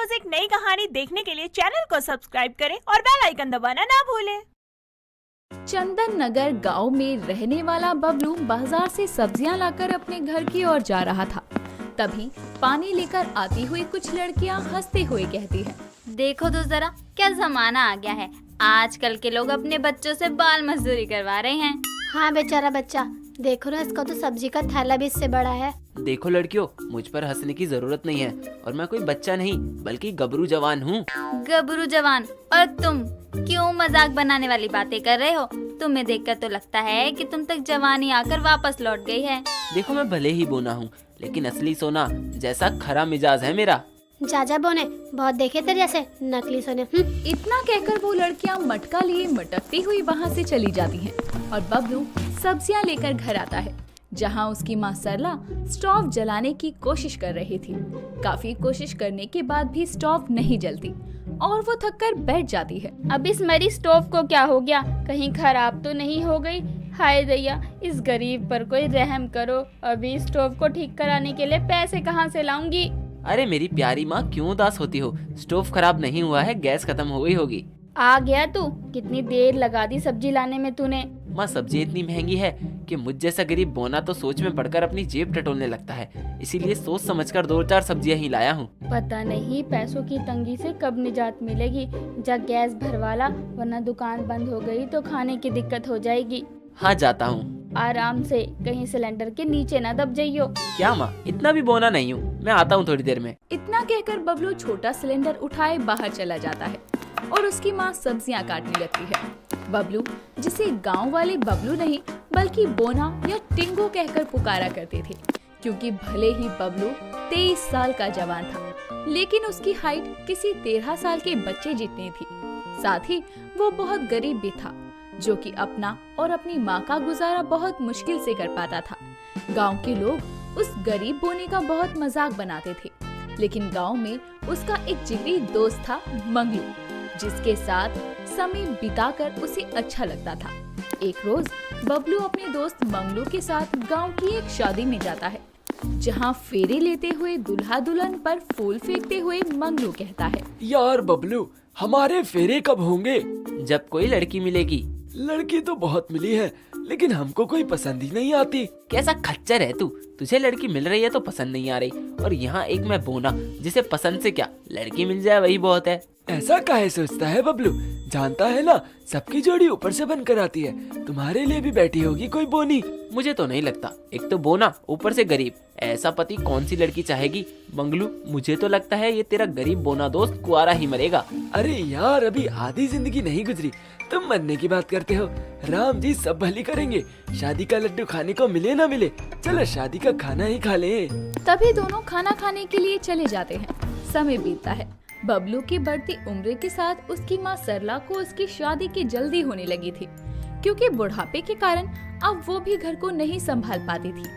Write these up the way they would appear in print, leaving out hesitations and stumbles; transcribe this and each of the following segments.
रोज एक नई कहानी देखने के लिए चैनल को सब्सक्राइब करें और बेल आइकन दबाना ना भूलें। चंदन नगर गांव में रहने वाला बबलू बाजार से सब्जियां लाकर अपने घर की ओर जा रहा था। तभी पानी लेकर आती हुई कुछ लड़कियां हंसते हुए कहती हैं, देखो तो जरा क्या जमाना आ गया है। आजकल के लोग अपने बच्चों से बाल मजदूरी करवा रहे हैं। हाँ बेचारा बच्चा, देखो ना, इसका तो सब्जी का थैला भी इससे बड़ा है। देखो लड़कियों, मुझ पर हंसने की जरूरत नहीं है और मैं कोई बच्चा नहीं बल्कि गबरू जवान हूँ। गबरू जवान? और तुम क्यों मजाक बनाने वाली बातें कर रहे हो? तुम्हें देखकर तो लगता है कि तुम तक जवानी आकर वापस लौट गई है। देखो मैं भले ही बोना हूँ लेकिन असली सोना जैसा खरा मिजाज है मेरा। जा बोने, बहुत देखे तेरे जैसे नकली सोने। इतना कहकर वो लड़कियां मटका लिए मटकती हुई वहां से चली जाती हैं और बबलू सब्जियां लेकर घर आता है, जहां उसकी माँ सरला स्टोव जलाने की कोशिश कर रही थी। काफी कोशिश करने के बाद भी स्टोव नहीं जलती और वो थककर बैठ जाती है। अब इस मरी स्टोव को क्या हो गया? कहीं खराब तो नहीं हो गई? हाय दैया, इस गरीब पर कोई रहम करो। अभी स्टोव को ठीक कराने के लिए पैसे कहाँ से लाऊंगी? अरे मेरी प्यारी माँ, क्यों उदास होती हो? स्टोव खराब नहीं हुआ है, गैस खत्म हो गई होगी। आ गया तू? कितनी देर लगा दी सब्जी लाने में तूने? माँ, सब्जी इतनी महंगी है कि मुझ जैसा गरीब बोना तो सोच में पड़कर अपनी जेब टटोलने लगता है। इसीलिए सोच समझकर 2-4 सब्जियां ही लाया हूँ। पता नहीं पैसों की तंगी से कब निजात मिलेगी। जा गैस भरवाला, वरना दुकान बंद हो गई तो खाने की दिक्कत हो जाएगी। हाँ जाता हूँ। आराम से, कहीं सिलेंडर के नीचे ना दब जाइयो। क्या माँ, इतना भी बोना नहीं हूँ, मैं आता हूँ थोड़ी देर में। इतना कहकर बबलू छोटा सिलेंडर उठाए बाहर चला जाता है और उसकी माँ सब्जियां काटने लगती है। बबलू, जिसे गांव वाले बबलू नहीं बल्कि बोना या टिंगो कहकर पुकारा करते थे, क्योंकि भले ही बबलू 23 साल का जवान था लेकिन उसकी हाइट किसी 13 साल के बच्चे जितनी थी। साथ ही वो बहुत गरीब भी था, जो कि अपना और अपनी माँ का गुजारा बहुत मुश्किल से कर पाता था। गांव के लोग उस गरीब बोने का बहुत मजाक बनाते थे, लेकिन गांव में उसका एक जिगरी दोस्त था मंगलू, जिसके साथ समय बिताकर उसे अच्छा लगता था। एक रोज बबलू अपने दोस्त मंगलू के साथ गांव की एक शादी में जाता है, जहां फेरे लेते हुए दूल्हा दुल्हन पर फूल फेंकते हुए मंगलू कहता है, यार बबलू, हमारे फेरे कब होंगे? जब कोई लड़की मिलेगी। लड़की तो बहुत मिली है लेकिन हमको कोई पसंद ही नहीं आती। कैसा खच्चर है तू? तुझे लड़की मिल रही है तो पसंद नहीं आ रही, और यहाँ एक मैं बोना जिसे पसंद से क्या, लड़की मिल जाए वही बहुत है। ऐसा काहे सोचता है बबलू? जानता है ना, सबकी जोड़ी ऊपर से बनकर आती है। तुम्हारे लिए भी बैठी होगी कोई बोनी। मुझे तो नहीं लगता। एक तो बोना, ऊपर से गरीब, ऐसा पति कौन सी लड़की चाहेगी? मंगलू, मुझे तो लगता है ये तेरा गरीब बोना दोस्त कुआरा ही मरेगा। अरे यार, अभी आधी जिंदगी नहीं गुजरी, तुम मरने की बात करते हो। राम जी सब भली करेंगे। शादी का लड्डू खाने को मिले ना मिले, चलो शादी का खाना ही खा ले। तभी दोनों खाना खाने के लिए चले जाते हैं। समय बीतता है। बबलू की बढ़ती उम्र के साथ उसकी माँ सरला को उसकी शादी की जल्दी होने लगी थी, क्योंकि बुढ़ापे के कारण अब वो भी घर को नहीं संभाल पाती थी।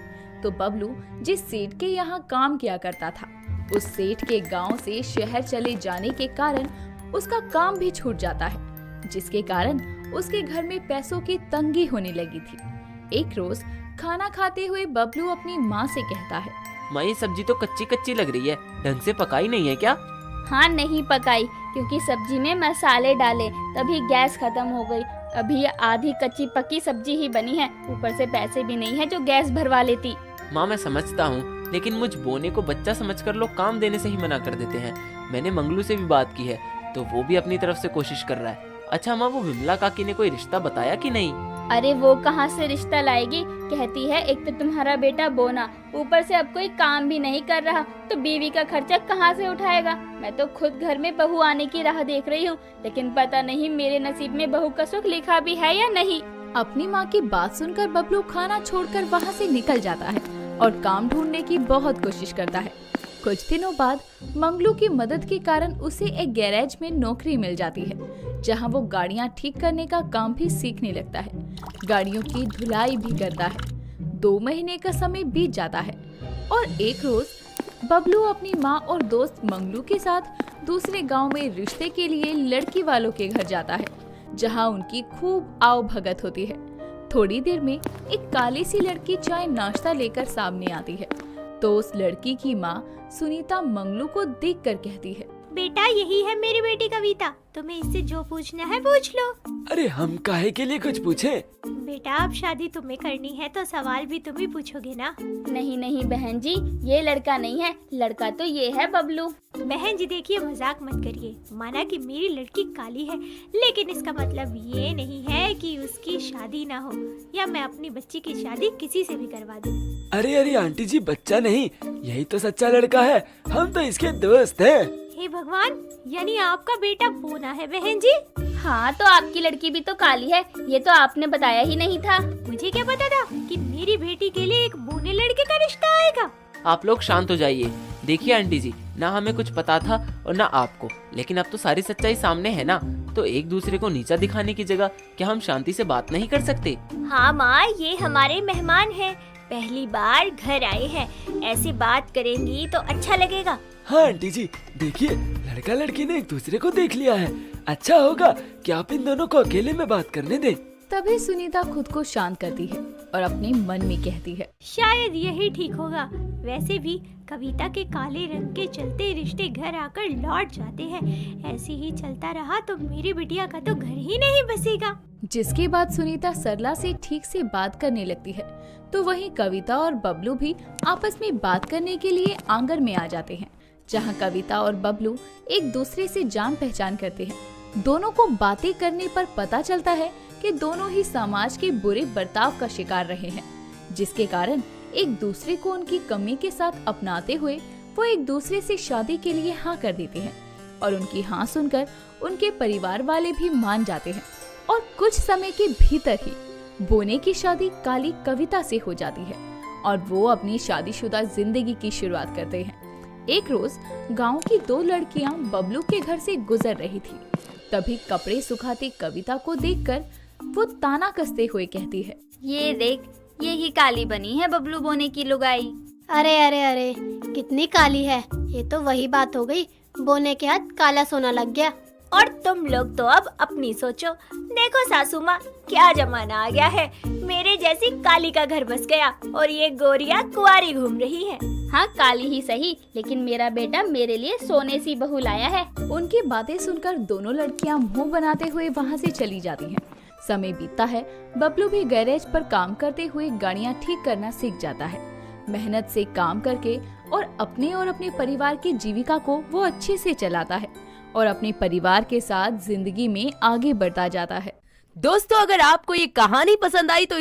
तो बबलू जिस सेठ के यहाँ काम किया करता था, उस सेठ के गांव से शहर चले जाने के कारण उसका काम भी छूट जाता है, जिसके कारण उसके घर में पैसों की तंगी होने लगी थी। एक रोज खाना खाते हुए बबलू अपनी माँ से कहता है, माँ, ये सब्जी तो कच्ची कच्ची लग रही है, ढंग से पकाई नहीं है क्या? हाँ, नहीं पकाई, क्योंकि सब्जी में मसाले डाले तभी गैस खत्म हो गई। अभी ये आधी कच्ची पकी सब्जी ही बनी है, ऊपर से पैसे भी नहीं है जो गैस भरवा लेती। माँ, मैं समझता हूँ, लेकिन मुझ बोने को बच्चा समझकर लोग काम देने से ही मना कर देते हैं। मैंने मंगलू से भी बात की है तो वो भी अपनी तरफ से कोशिश कर रहा है। अच्छा माँ, वो विमला काकी ने कोई रिश्ता बताया कि नहीं? अरे वो कहाँ से रिश्ता लाएगी? कहती है एक तो तुम्हारा बेटा बोना, ऊपर से अब कोई काम भी नहीं कर रहा, तो बीवी का खर्चा कहाँ से उठाएगा? मैं तो खुद घर में बहू आने की राह देख रही हूँ, लेकिन पता नहीं मेरे नसीब में बहू का सुख लिखा भी है या नहीं। अपनी माँ की बात सुनकर बबलू खाना छोड़कर वहाँ से निकल जाता है और काम ढूंढने की बहुत कोशिश करता है। कुछ दिनों बाद मंगलू की मदद के कारण उसे एक गैरेज में नौकरी मिल जाती है, जहां वो गाड़ियां ठीक करने का काम भी सीखने लगता है। गाड़ियों की धुलाई भी करता है। 2 महीने का समय बीत जाता है और एक रोज बबलू अपनी माँ और दोस्त मंगलू के साथ दूसरे गांव में रिश्ते के लिए लड़की वालों के घर जाता है, जहां उनकी खूब आओ भगत होती है। थोड़ी देर में एक काली सी लड़की चाय नाश्ता लेकर सामने आती है, तो उस लड़की की माँ सुनीता मंगलू को देखकर कहती है, बेटा यही है मेरी बेटी कविता, तुम्हें इससे जो पूछना है पूछ लो। अरे हम काहे के लिए कुछ पूछे? बेटा अब शादी तुम्हें करनी है तो सवाल भी तुम ही पूछोगे ना। नहीं नहीं बहन जी, ये लड़का नहीं है, लड़का तो ये है बबलू। बहन जी देखिए मजाक मत करिए, माना कि मेरी लड़की काली है, लेकिन इसका मतलब ये नहीं है कि उसकी शादी ना हो या मैं अपनी बच्ची की शादी किसी से भी करवा दूं। अरे आंटी जी, बच्चा नहीं, यही तो सच्चा लड़का है, हम तो इसके दोस्त हैं। हे भगवान, यानी आपका बेटा बोना है बहन जी? हाँ तो आपकी लड़की भी तो काली है, ये तो आपने बताया ही नहीं था। मुझे क्या पता था कि मेरी बेटी के लिए एक बोने लड़के का रिश्ता आएगा। आप लोग शांत हो जाइए। देखिए आंटी जी, ना हमें कुछ पता था और ना आपको, लेकिन अब तो सारी सच्चाई सामने है ना, तो एक दूसरे को नीचा दिखाने की जगह क्या हम शांति से बात नहीं कर सकते? हाँ माँ, ये हमारे मेहमान हैं, पहली बार घर आए हैं, ऐसी बात करेंगी तो अच्छा लगेगा। हाँ आंटी जी, देखिए लड़का लड़की ने एक दूसरे को देख लिया है, अच्छा होगा कि आप इन दोनों को अकेले में बात करने दें। तभी सुनीता खुद को शांत करती है और अपने मन में कहती है, शायद यही ठीक होगा। वैसे भी कविता के काले रंग के चलते रिश्ते घर आकर लौट जाते हैं, ऐसे ही चलता रहा तो मेरी बिटिया का तो घर ही नहीं बसेगा। जिसके बाद सुनीता सरला से ठीक से बात करने लगती है, तो वहीं कविता और बबलू भी आपस में बात करने के लिए आंगन में आ जाते हैं, जहां कविता और बबलू एक दूसरे से जान पहचान करते हैं। दोनों को बातें करने पर पता चलता है कि दोनों ही समाज के बुरे बर्ताव का शिकार रहे हैं, जिसके कारण एक दूसरे को उनकी कमी के साथ अपनाते हुए वो एक दूसरे से शादी के लिए हाँ कर देते हैं और उनकी हाँ सुनकर उनके परिवार वाले भी मान जाते हैं और कुछ समय के भीतर ही बोने की शादी काली कविता से हो जाती है और वो अपनी शादीशुदा जिंदगी की शुरुआत करते हैं। एक रोज गांव की दो लड़कियां बबलू के घर से गुजर रही थी। तभी कपड़े सुखाती कविता को देखकर वो ताना कसते हुए कहती है, ये देख, ये ही काली बनी है बबलू बोने की लुगाई। अरे अरे अरे, कितनी काली है, ये तो वही बात हो गई, बोने के हाथ काला सोना लग गया। और तुम लोग तो अब अपनी सोचो। देखो सासू माँ, क्या जमाना आ गया है, मेरे जैसी काली का घर बस गया और ये गोरियां कुंवारी घूम रही है। हाँ काली ही सही, लेकिन मेरा बेटा मेरे लिए सोने सी बहू लाया है। उनकी बातें सुनकर दोनों लड़कियां मुंह बनाते हुए वहां से चली जाती हैं। समय बीतता है, बबलू भी गैरेज पर काम करते हुए गाड़ियां ठीक करना सीख जाता है। मेहनत से काम करके और अपने परिवार की जीविका को वो अच्छे से चलाता है और अपने परिवार के साथ जिंदगी में आगे बढ़ता जाता है। दोस्तों, अगर आपको ये कहानी पसंद आई तो